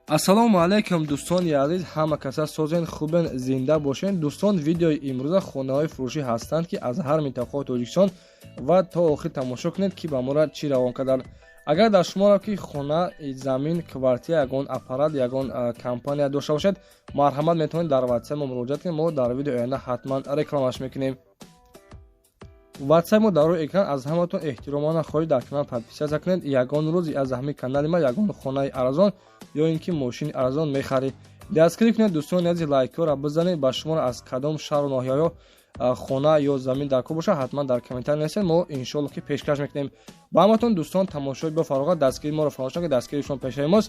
ассалому алайкум дӯстони азиз, ҳама каса созен хубен, зинда бошен. дӯстон, видеои имрӯза хонаҳои фурӯшӣ ҳастанд ки аз ҳар минтақаҳои Тоҷикистон ва то охир тамошо кунед ки ба моро чӣ равон карданд. агар дар шуморо ки хона, замин, квартира, ягон аппарат, ягон компания дошта бошед, марҳамат метавонед дар ватсап мо муроҷиат кунед. мо дар видеои оянда ҳатман рекламаш мекунем. ватсап мо дар рӯи экран. аз ҳаматон эҳтиромона хоҳиш дар канал подписатсия кунед. ягон рӯзи аз ҳамин канали ма ягон хонаи арзон ё ин ки мошини арзон мехаред, дастгирӣ кунед. дӯстони азиз, лайкҳоро бизанед. ба шуморо аз кадом шаҳру ноҳияҳо хона ё замин дар кор бошад, ҳатман дар комментар нависед. мо иншоалло ки пешкаш мекунем. ба ҳаматон дӯстон, тамошои бафароғат, дастгирии моро фаромӯш накунед. дастгирии шумо пешаи мост.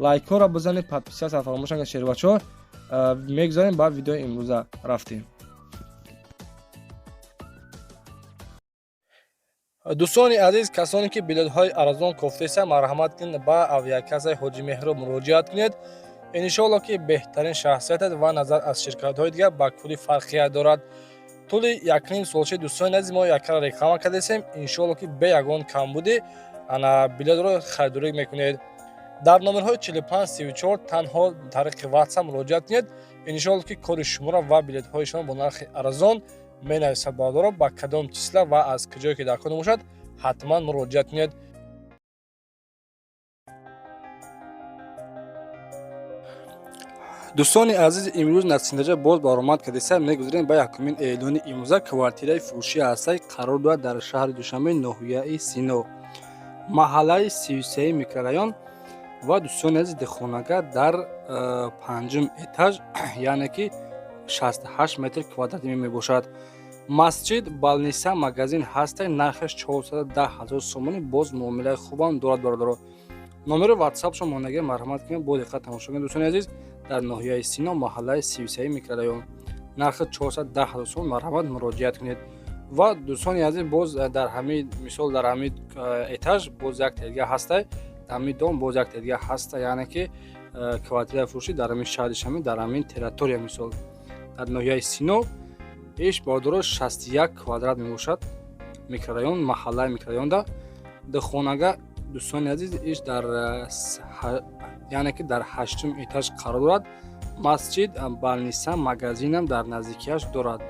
лайкҳоро бизанед, подписатсия фаромӯш накунед. шербачаҳо мегзарем ба видеои имрӯза рафтем. дӯстони азиз, касоне ки билетҳои арзон кофтеса, марҳамат кунед ба авиакассаи ҳоҷи меҳроб муроҷиат кунед. иншоалло ки беҳтарин шахсиятат ва назар аз ширкатҳои дигар ба кулли фарқият дорад. тӯли 1.5 солчаи дӯстони азиз мо яккара реклама кардесем. иншоалло ки бе ягон камбудӣ ана билетро харидорӣ мекунед. дар номерҳои 4534 танҳо тариқи ватсап муроҷиат кунед. иншоалло ки кори шуморо ва билетҳои шумо бо нархи арзон менависад. бардоро ба кадом числа ва аз куҷое ки дар кор бошад, ҳатман муроҷиат кунед. дӯстони азиз, имрӯз натсиндаҷа боз баромад кардеса, мегузарем ба якумин эълони имрӯза квартираи фурӯшии ҳастаи қарор дорад дар шаҳри Душанбе, ноҳияи Сино, маҳаллаи 33 микрорайон ва дӯстони азиз, дехонага дар 5-ум этаж, яъне ки 68 метр квадратӣ мебошад. масҷид, балниса, магазин ҳастай, нархаш 410 000 сомонӣ. боз муомилаи хубам дорад бародаро. номери ватсапшо монагӣ марҳамат кунед, бо диққат тамошо кунед. дӯстони азиз, дар ноҳияи Сино, маҳаллаи 33 микрорайон, нархи 410 000 сомон. марҳамат муроҷиат кунед. ва дӯстони азиз, боз дар ҳамин мисол дар ҳамин этаж боз як тедига ҳастай, дар ҳамин дом боз як тедига ҳастай, яъне ки квартираи фурӯшӣ дар ҳамин шаҳри Душанбе, дар ҳамин территория, мисол дар ноҳияи Сино, иш бардоро 61 квадрат мебошад. микрорайон, маҳаллаи микрорайонда дехонага, дӯстони азиз, иш дар яъне ки дар 8-ум этаж қарор дорад. масҷид, балниса, магазинам дар наздикиаш дорад.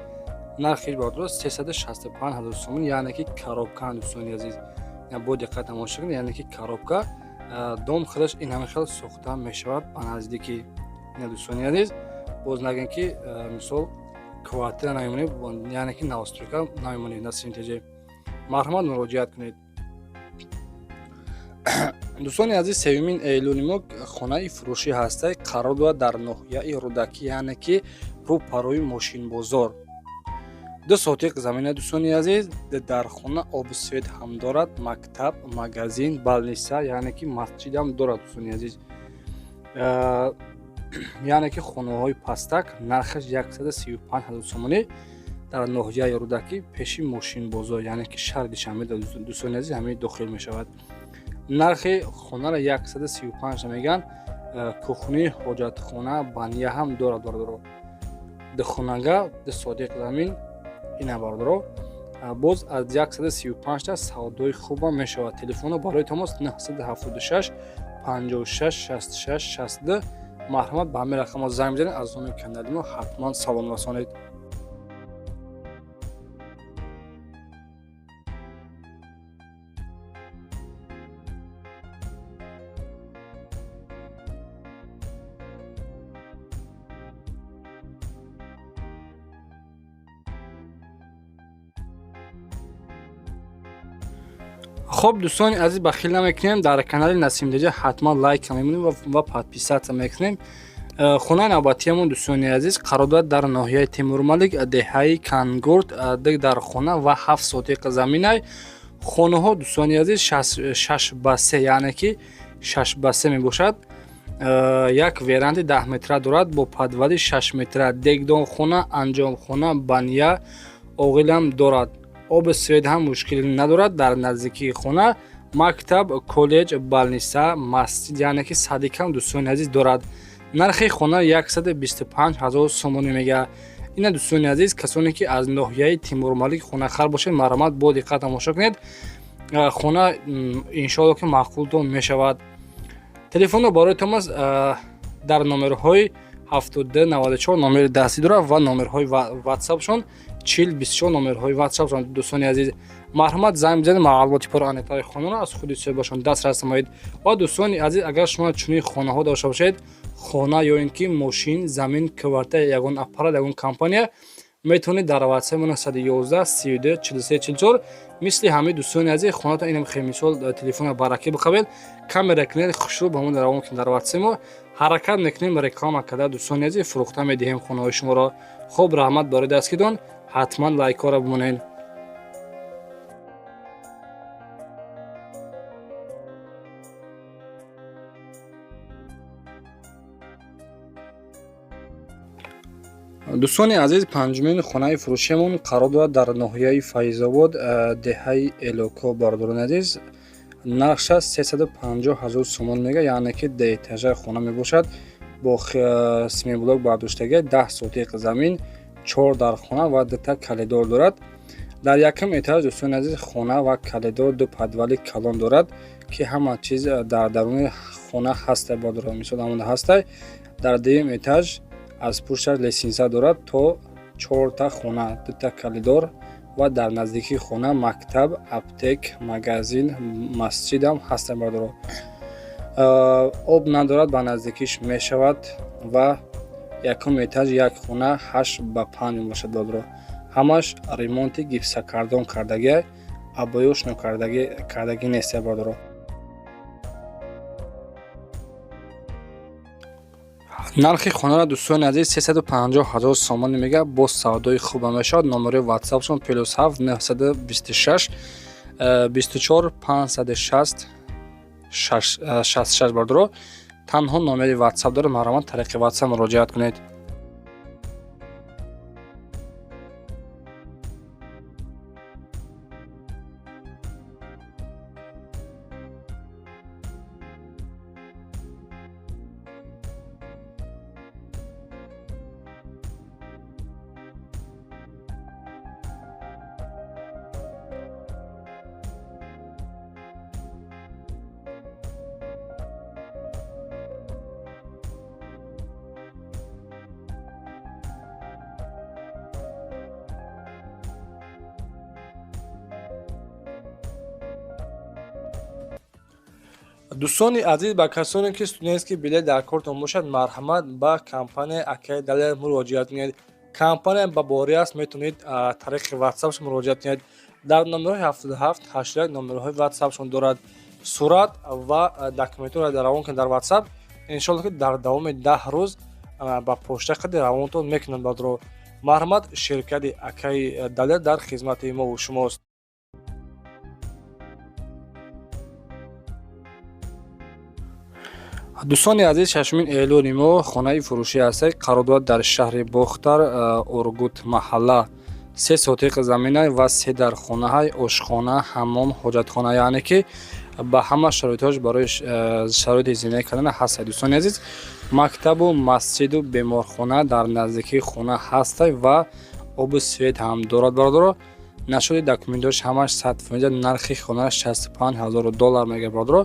нархи бардоро 365 000 сомон, яъне ки коробка. дӯстони азиз, бо диққат тамошо кунед, яъне ки коробка дом худаш ин ҳама хел сохта мешавад ба наздикӣ. дӯстони азиз, боз нагӯем ки мисол квартира намемонед, яъне ки новостройка намемонед на синтеҷе. марҳамат муроҷиат кунед. дӯстони азиз, севюмин эълони мо хонаи фурӯшӣ ҳастай қарор дорад дар ноҳияи Рӯдакӣ, яъне ки рӯпарои мошинбозор. 2 сотиқ замина. дӯстони азиз, дар хона оби свет ҳам дорад, мактаб, магазин, балниса, яъне ки масҷидам дорад. дӯстони азиз, яъне ки хонаҳои пастак, нархаш 135 000 сомонӣ дар ноҳияи Рӯдакӣ, пеши мошинбозор, яъне ки шаҳри Душанбе. дӯстони азиз, ҳамин дохил мешавад. нархи хонаро 135 мегӯянд. кухни, ҳоҷатхона, баня ҳам дорад бародаро. дехонага, 2 сотиқ замин, ина бародаро. боз аз 135 та савдои хубам мешавад. телефоно барои тамос 976 56 66 62. марҳамат ба ҳамин рақамҳо занг бизанед. аз номи канали мо ҳатман салом расонед. хоб дӯстони азиз, бахил намекунем. дар канали Насимдиҷа ҳатман лайк мемонем ва подписатсия мекунем. хонаи навбатиамон дӯстони азиз қарор дорад дар ноҳияи Тимурмалик, деҳаи Кангурт, дар хона ва 7 сотиқ заминай. хонаҳо дӯстони азиз 6 ба 3, яъне ки 6 ба 3 мебошад. як веранди 10 метра дорад бо подвали 6 метра. дегдонхона, анҷомхона, баня, оғилам дорад. оби свет ҳам мушкилӣ надорад. дар наздикии хона мактаб, коллеҷ, балниса, масҷид, яъне ки садикам дӯстони азиз дорад. нархи хона 125 000 сомонӣ мегӯяд. ина дӯстони азиз, касоне ки аз ноҳияи Тимурмалик хонахар бошед, марҳамат бо диққат тамошо кунед. хона иншоалло ки маъқултон мешавад. телефонро барои томас дар номерҳои 7294 номери дастӣ дорад ва номерҳои ватсапшон 4024 номерҳои ватсапшон. дӯстони азиз, марҳамат занг бизанед, маълумоти пурра анетаи хонаро аз худи соҳибашон дастрас намоед. ва дӯстони азиз, агар шумо чунин хонаҳо дошта бошед, хона ё ин ки мошин, замин, квартира, ягон аппарат, ягон компания, метавонед дар ватсаи мон 111 32 43 44 мисли ҳамаи дӯстони азиз хонаатон инам хеле мисол телефона баракӣ бихабед, камера кинед, хушрӯ ба мон равон кунед дар ватсаи мо, ҳаракат мекунем, реклама карда дӯстони азиз фурӯхта медиҳем хонаҳои шуморо. хуб, раҳмат барои дастгирдон, ҳатман лайкҳоро бимонед. дӯстони азиз, панҷумин хонаи фурӯшиамон қарор дорад дар ноҳияи Файзобод, деҳаи Элоко. бардорон азиз, нарша 350 000 сомон мега, яъне ки деэтажа хона мебошад бо семиблок бардоштаги 10 сотиқ замин, 4 дар хона ва 2 калидор дорад. дар якум этаж дӯстони азиз хона ва калидор, 2 подвали калон дорад ки ҳама чиз дар даруни хона ҳастай бардорад, мисол ҳамон ҳастай. дар дуюм этаж аз пушташ лесинса дорад то 4 та хона, 2 калидор ва дар наздикии хона мактаб, аптек, магазин, масҷидам ҳастай бардорад. об надорад, ба наздикиш мешавад ва якум этаж як хона 8 ба 5 мебошад бардорад. ҳамаш ремонти гипсакардон кардаги, абоёшно кардаги нест бардорад. нархи хонаро дӯстони азиз 350 000 сомон мега, бо савдои хуба мешавад. номери ватсапшон +7 926 24 560 66 бардорад. танҳо номери ватсап дорад, марҳамат тариқи ватсап муроҷиат кунед. дӯстони азиз, ба касоне ки студентский билет дар кортон бошад, марҳамат ба компания Акай Далер муроҷиат кунед. компания ба бори аст, метавонед тариқи ватсапш муроҷиат кунед. дар номерҳои 77 81 номерҳои ватсапшон дорад. сурат ва документҳоро равон кунед дар ватсап. иншоалло ки дар давоми 10 рӯз ба почта қади равонтон мекунанд бадро. марҳамат, ширкати Акай Далер дар хизмати мо шумост. дӯстони азиз, шашумин эълони мо хонаи фурӯшӣ ҳастад. қарор дорад дар шаҳри Бохтар, Ургут маҳалла. 3 сотиқ замина ва 3 дар хонаҳай, ошхона, ҳаммом, ҳоҷатхона, яъне ки ба ҳама шароитҳош барои шароити зиндагӣ кардан ҳастад. дӯстони азиз, мактабу, масҷиду, беморхона дар наздикии хона ҳастад ва обу свет ҳам дорад бардоро. нашуди документҳош ҳамаш 100%. нархи хонааш $65,000 мега бардоро.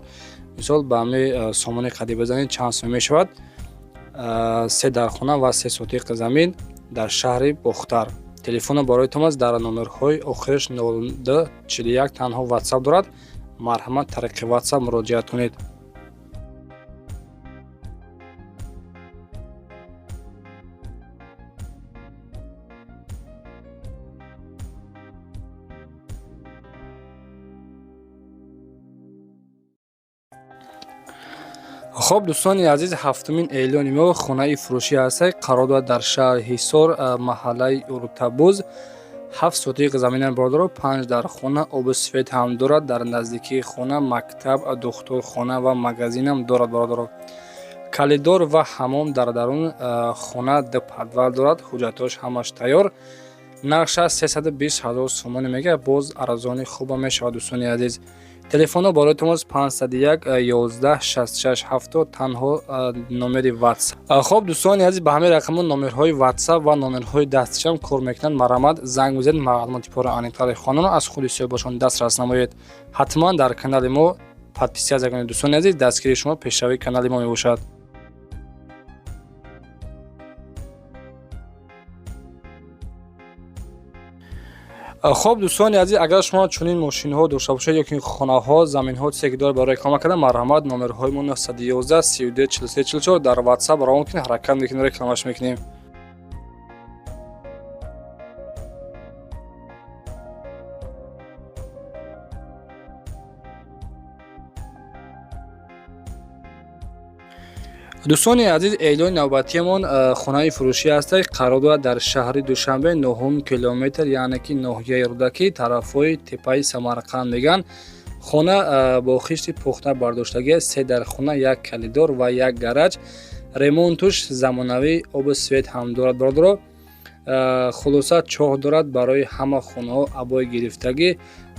мисол ба ҳамаи сомони қадӣ бизанед, чанд сом мешавад. 3 дар хона ва 3 сотиқ замин дар шаҳри Бохтар. телефона барои томас дар номерҳои охираш 0241 танҳо ватсап дорад. марҳамат, тариқи ватсап муроҷиат кунед. хуб, дӯстони азиз, ҳафтумин эълони мо хонаи фурӯшӣ ҳастад. қарор дорад дар шаҳри Ҳисор, маҳаллаи Уртабуз. 7 сотиқ замина бардоро, 5 дар хона, обу свет ҳам дорад. дар наздикии хона мактаб, духтурхона ва магазинам дорад бардоро. калидор ва ҳаммом дар дарун хона 2 подвал дорад. ҳуҷҷатҳош ҳамаш тайёр. нарша 320 000 сомон мега, боз арзони хуба мешавад. дӯстони азиз, телефонно барои томос 501 11 66 70 танҳо номери ватсап. хуб, дӯстони азиз, ба ҳамаи рақамҳо номерҳои ватсап ва номерҳои дастишам кор мекунанд. марҳамат, занг бизанед, маълумоти пурра анитаи хонаро аз худи соҳибашон дастрас намоед. ҳатман дар канали мо подписия закунед. Дӯстони азиз, дастгири шумо пешравии канали мо мебошад. خب دوستان عزیز، اگر شما چنین ماشین ها داشته باشید یا که خانه ها زمین ها چیزی که داره برای کمک کردن، مرحمت نمرهای ما 911 32 43 44 در واتساپ راون کنید، حرکت میکنید، رکلامش میکنیم. دوستان عزیز، اعلان نوبتیمان خانه فروشی است. قرار دارد در شهر دوشنبه 9 کیلومتر، یعنی که ناحیه رودکی، طرفای تپه سمرقند میگن. خانه با خشت پخته برداشتگی 3 در خانه، 1 کلیدار و 1 گاراژ، ремонтуш замонавӣ، обу свет ҳам дорад. бародаро, хулоса чоҳ дорад барои ҳама хонаҳо, абои гирифтагӣ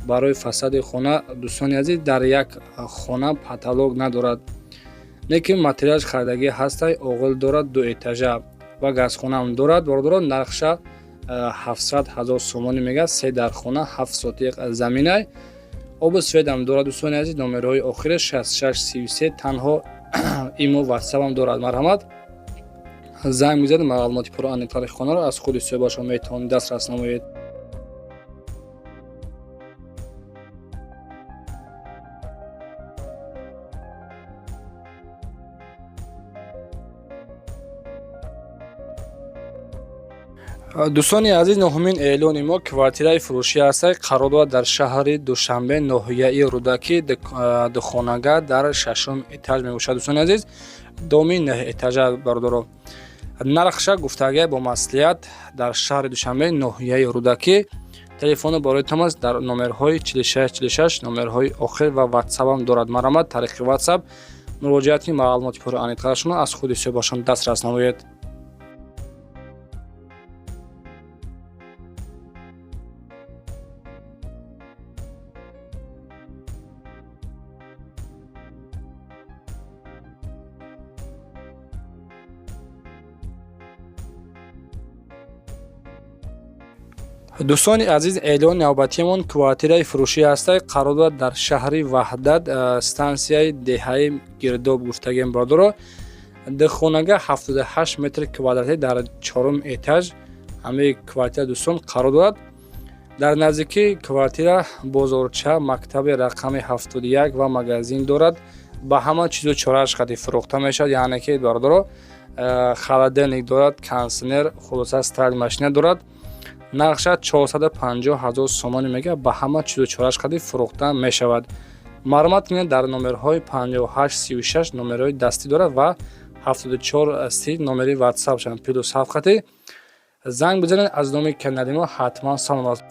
барои фасади хона. дӯстони азиз, дар як хона паталог надорад, лекин материалш харидагӣ ҳастай. оғил дорад 2 этажа ва газхонаам дорад. бародаро, нархша 700 000 сомонӣ мегӯяд. 3 дар хона, 7 сотиқ заминай, обу светам дорад. дӯстони азиз, номерҳои охири 6633 танҳо имо ватсапам дорад. марҳамат, занг мезанед, маълумоти пурра аниқтари хонаро аз худи суҳбатшон метавонед дастрас намоед. دوستانی عزیز، نهمین اعلان ما کвартираи фурӯшӣ аст. қарор дорад дар шаҳри Душанбе, ноҳияи Рудакӣ, духонага дар 6-ум этаж мебошад. дӯстони азиз, доми 9 этажа. бародаро, нархша гуфтагӣ бо маслиҳат дар шаҳри Душанбе, ноҳияи Рудакӣ. телефони бароитон аст дар номерҳои 4646, номерҳои охир ва ватсапам дорад. марҳамат, тариқи ватсап муроҷиати маълумоти пурра аниқтарашонро аз худи суҳбатшон дастрас намоед. دوستانی عزیز، اعلان نوبتیمان کвартираи фурӯшӣ аст. қарор дорад дар шаҳри Ваҳдат, стансияи деҳаи Гирдоб гуфтагем. бародаро, духонага 78 метр квадратӣ дар 4-ум этаж. ҳамаи квартира дӯстон қарор дорад дар наздикии квартира бозорча, мактаби рақами 71 ва магазин дорад. ба ҳама чизу 4 қади фурӯхта мешавад, яъне ки бародаро, холодильник дорад, кондитсионер, хулоса стиральная машина дорад. нархша 450 000 сомонӣ мегӯяд. ба ҳама чизу 4 қади фурӯхта мешавад. маълумот кинед дар номерҳои 5836 номерҳои дастӣ дорад ва 7430 номери ватсапшанд. +7 қати занг бизанед. аз номи канали мо ҳатман салом аст.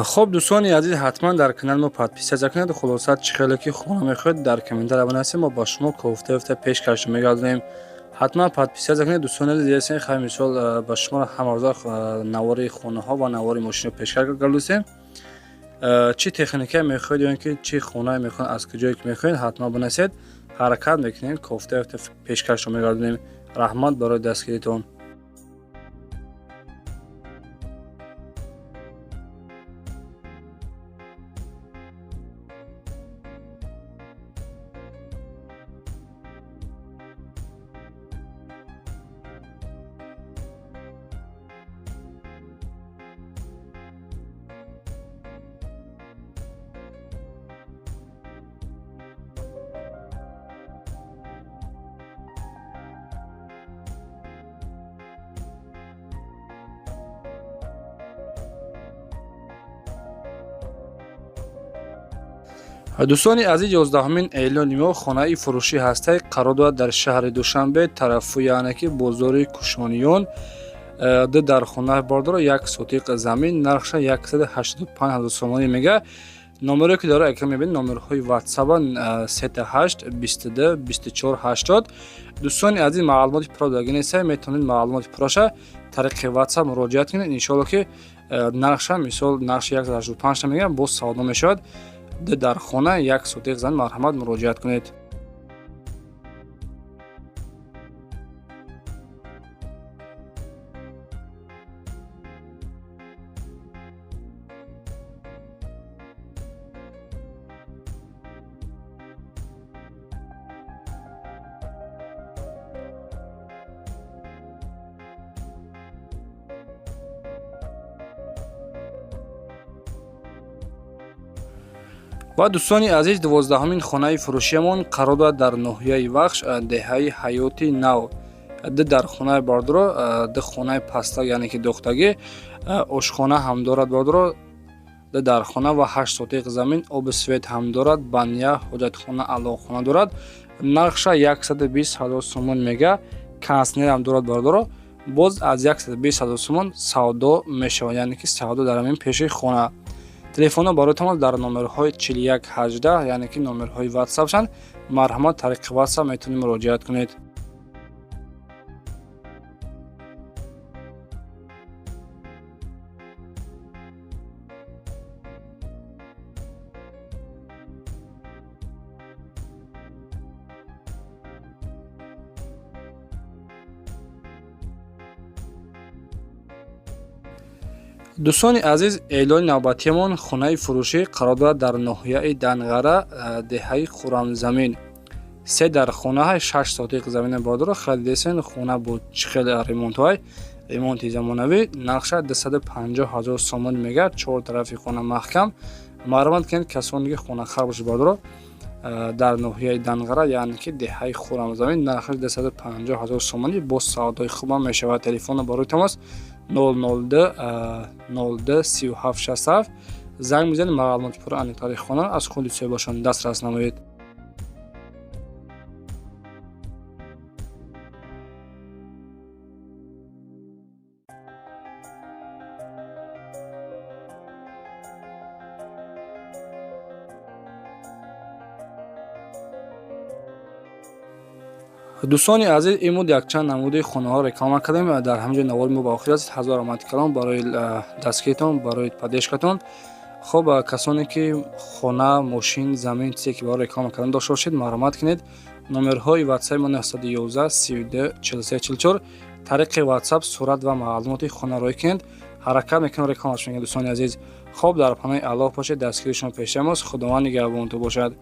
خب دوستانی عزیز، حتما در کانال ما подписаться کنید. خلاصه چه خیلی که خونه میخواید در کامنت ابونه هستیم، ما با شما گفته پیشکش میگردیم. حتما подписаться کنید دوستان عزیز. خیلی مثال با شما همارزار نواری خونه ها و نواری ماشین رو پیشکش کردیم. چی تکنیکی میخواید یا اینکه چی خونه میخواید، از کجایی که میخواید، حتما بنویسید، حرکت میکنید، گفته پیشکش رو میگردیم. رحمت برای دستگیریتون. دوستانی عزیز، 11مین اعلان ما خانه فروشی هست. قرار دارد در شهر دوشنبه، طرف یعنی که بازار کوشانیان. در خانه باردار 1 سوتیق زمین، نرخش 185,000 سومانی میگه. نمره که داره اگر میبینید نمرهای واتساپ 38 22 24 80. دوستانی عزیز، معلومات پرا داگی نیست، میتونید معلومات پراشه طریق واتساپ مراجعه کنید. ان شاء که نرخش مثال نرخش 185 میگه، باز سودا میشود. در خانه 1 سوتیق زمین مرحمت مراجعه کنید. ва дӯстони азиз, 12-ҳамин хонаи фурӯшиямон қарор дорад дар ноҳияи Вахш, деҳаи Ҳаёти Нав. Дар хонаи бардоро хонаи пастак, яъне ки дохтагӣ, ошхона ҳам дорад бардоро дар хона ва 8 сотиқ замин, оби свет ҳам дорад, баня, ҳоҷатхона, алоқхона дорад. Нархша 120 000 сомон мега, консинер ҳам дорад бардоро. Боз аз 120 000 сомон савдо мешавад, яъне ки савдо дар ҳамин пеши хона. Телефонно бароятон дар номерҳои 4118, яъне ки номерҳои WhatsApp-шанд. Марҳамат, тариқи WhatsApp метавонед муроҷиат кунед. дӯстони азиз, эълони навбатиямон хонаи фурӯшӣ қарор дорад дар ноҳияи Данғара, деҳаи Хуррамзамин. 3 дар хонаҳай 6 сотиқ замина бардоро харидесен. Хона бо чихел ремонтҳои ремонти замонавӣ. Нархша 250 000 сомон мега, 4 тарафи хона маҳкам. Марҳамат кунед, касоне ки хонахар бошед бардоро дар ноҳияи Данғара, яъне ки деҳаи Хуррамзамин, нархаш 250 000 сомонӣ бо савдои хубам мешавад. Телефонно барои тамос 002 02 37 67. занг мезанед, маълумоти пурра ани тарихи хона аз худи соҳибашон дастрас намоед. дӯстони азиз, имуд якчанд намуди хонаҳо реклама кардем. дар ҳаминҷо навори мо ба охир аст. ҳазор омади калом барои дастгиритон, барои падешкатон. хуб, касоне ки хона, мошин, замин, чизе ки барои реклама кардан дошта бошед, марҳамат кунед. номерҳои WhatsApp мо 911 32 43 44. тариқи WhatsApp сурат ва маълумоти хона роҳӣ кунед. ҳаракат мекунем рекламаш мекунем. дӯстони азиз, хуб, дар паноҳи Аллоҳ бошед. дастгири шумо пешам аст. худованд нигаҳбонтон бошад.